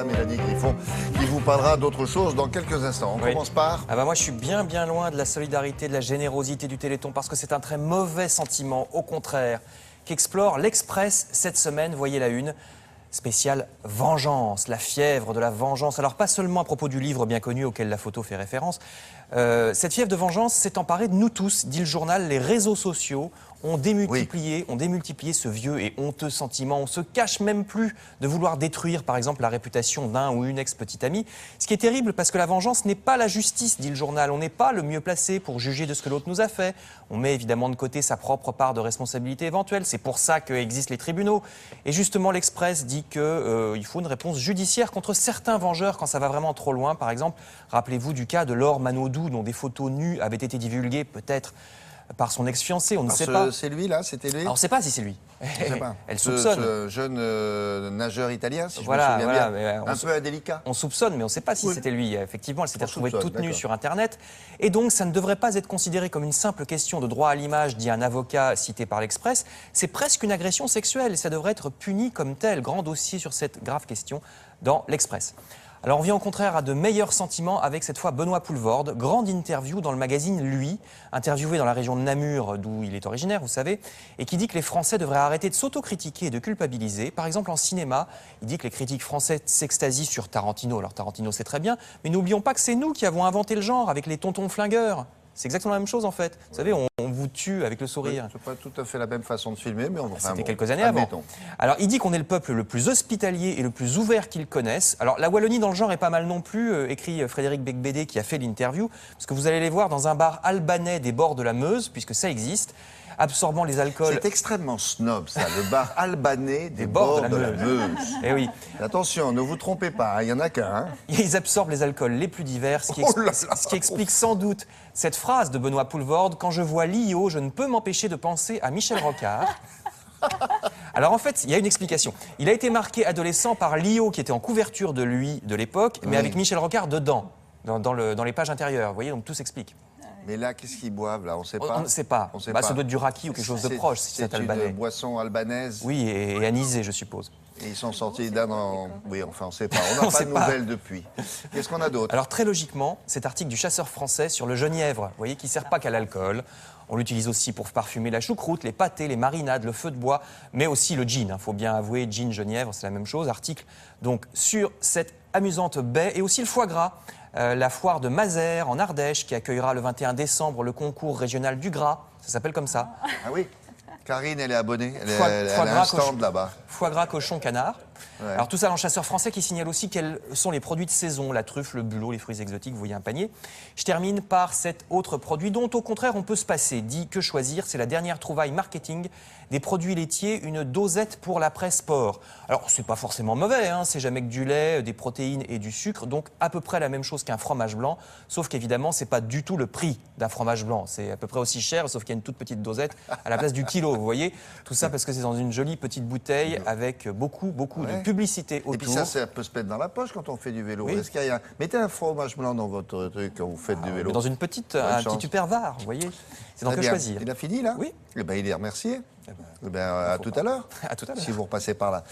Voilà, Mélanie Griffon, qui vous parlera d'autre chose dans quelques instants. On commence par... Ah bah moi, je suis bien loin de la solidarité, de la générosité du Téléthon, parce que c'est un très mauvais sentiment, au contraire, qu'explore l'Express cette semaine. Voyez la une. Spéciale vengeance, la fièvre de la vengeance. Alors pas seulement à propos du livre bien connu auquel la photo fait référence. Cette fièvre de vengeance s'est emparée de nous tous, dit le journal. Les réseaux sociaux ont démultiplié ce vieux et honteux sentiment. On se cache même plus de vouloir détruire, par exemple, la réputation d'un ou une ex-petite amie. Ce qui est terrible, parce que la vengeance n'est pas la justice, dit le journal. On n'est pas le mieux placé pour juger de ce que l'autre nous a fait. On met évidemment de côté sa propre part de responsabilité éventuelle. C'est pour ça qu'existent les tribunaux. Et justement, l'Express dit qu'il faut une réponse judiciaire contre certains vengeurs quand ça va vraiment trop loin. Par exemple, rappelez-vous du cas de Laure Manodou, dont des photos nues avaient été divulguées, peut-être par son ex-fiancé, on ne sait pas. C'est lui, là? C'était lui? Alors, on ne sait pas si c'est lui. On sait pas. Elle soupçonne. Ce jeune nageur italien, si je me souviens bien. Un peu indélicat. On soupçonne, mais on ne sait pas si c'était lui. Effectivement, elle s'était retrouvée toute nue sur Internet. Et donc, ça ne devrait pas être considéré comme une simple question de droit à l'image, dit un avocat cité par l'Express. C'est presque une agression sexuelle et ça devrait être puni comme tel. Grand dossier sur cette grave question dans l'Express. Alors on vient au contraire à de meilleurs sentiments avec cette fois Benoît Poelvoorde. Grande interview dans le magazine Lui, interviewé dans la région de Namur, d'où il est originaire, vous savez, et qui dit que les Français devraient arrêter de s'autocritiquer et de culpabiliser. Par exemple, en cinéma, il dit que les critiques français s'extasient sur Tarantino. Alors Tarantino, c'est très bien, mais n'oublions pas que c'est nous qui avons inventé le genre avec les tontons flingueurs. C'est exactement la même chose en fait. Vous savez, on vous tue avec le sourire. Oui, c'est pas tout à fait la même façon de filmer, mais c'était quelques années avant. Alors il dit qu'on est le peuple le plus hospitalier et le plus ouvert qu'il connaisse. Alors la Wallonie dans le genre est pas mal non plus, écrit Frédéric Becbédé qui a fait l'interview, parce que vous allez les voir dans un bar albanais des bords de la Meuse, puisque ça existe, absorbant les alcools. C'est extrêmement snob ça, le bar albanais des bords de la Meuse. Eh oui. Attention, ne vous trompez pas, il n'y en a qu'un. Hein. Ils absorbent les alcools les plus divers, ce qui explique sans doute cette phrase de Benoît Poelvoorde: quand je vois Lio, je ne peux m'empêcher de penser à Michel Rocard. Alors en fait, il y a une explication. Il a été marqué adolescent par Lio, qui était en couverture de lui de l'époque, mais avec Michel Rocard dedans, dans les pages intérieures. Vous voyez, donc tout s'explique. Mais là, qu'est-ce qu'ils boivent, là? On ne sait pas. On ne sait pas. Ça doit être du raki ou quelque chose de proche, si c'est albanais. C'est une boisson albanaise. Oui, et anisée, je suppose. Et ils sont sortis là dans... Oui, enfin, on ne sait pas. On n'a pas de nouvelles depuis. Qu'est-ce qu'on a d'autre? Alors, très logiquement, cet article du chasseur français sur le genièvre, vous voyez, qui ne sert pas qu'à l'alcool. On l'utilise aussi pour parfumer la choucroute, les pâtés, les marinades, le feu de bois, mais aussi le gin. Il faut bien avouer, gin, genièvre, c'est la même chose. Article donc sur cette amusante baie et aussi le foie gras. La foire de Mazères en Ardèche qui accueillera le 21 décembre le concours régional du gras. Ça s'appelle comme ça. Ah oui. Karine, elle est abonnée. Elle a un stand là-bas. Foie gras, cochon, canard. Ouais. Alors tout ça dans le chasseur français qui signale aussi quels sont les produits de saison, la truffe, le bulot, les fruits exotiques, vous voyez un panier. Je termine par cet autre produit dont au contraire on peut se passer. Dit que choisir, c'est la dernière trouvaille marketing des produits laitiers, une dosette pour l'après-sport. Alors c'est pas forcément mauvais, hein, c'est jamais que du lait, des protéines et du sucre, donc à peu près la même chose qu'un fromage blanc, sauf qu'évidemment c'est pas du tout le prix d'un fromage blanc, c'est à peu près aussi cher, sauf qu'il y a une toute petite dosette à la place du kilo, vous voyez. Tout ça parce que c'est dans une jolie petite bouteille avec beaucoup de publicité autour. Et puis ça peut se mettre dans la poche quand on fait du vélo. Est-ce qu'il y a mettez un fromage blanc dans votre truc quand vous faites du vélo. Dans un petit tupperware, vous voyez. C'est dans que choisir. Il a fini là? Oui. Eh ben, il est remercié. À tout à l'heure. À tout à l'heure. Si vous repassez par là.